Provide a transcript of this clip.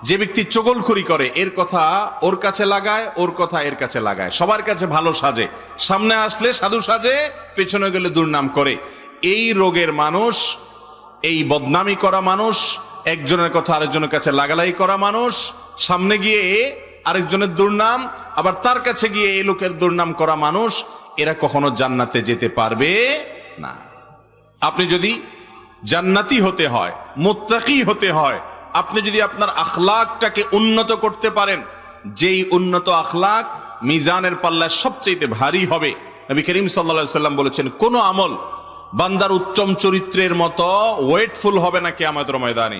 যে ব্যক্তি চগলখড়ি করে, এর কথা ওর কাছে লাগায়, ওর কথা এর কাছে লাগায়, সবার কাছে ভালো সাজে, সামনে আসলে সাধু সাজে, পেছনে গেলে দুর্নাম করে, এই রোগের মানুষ, এই বদনামি করা মানুষ, একজনের কথা আরেকজনের কাছে লাগালাই করা মানুষ, সামনে গিয়ে আরেকজনের দুর্নাম, আবার তার কাছে গিয়ে এই লোকের দুর্নাম করা মানুষ, এরা কখনো জান্নাতে যেতে পারবে না। আপনি যদি জান্নাতি হতে হয়, মুত্তাকি হতে হয়, আপনি যদি আপনার আখলাকটাকে উন্নত করতে পারেন, যেই উন্নত আখলাক মিজানের পাল্লায় সবচেয়ে ভারী হবে। নবী করিম সাল্লাল্লাহু আলাইহি সাল্লাম বলেছেন, কোন আমল বান্দার উত্তম চরিত্রের মতো ওয়েটফুল হবে না কিয়ামতের ময়দানে।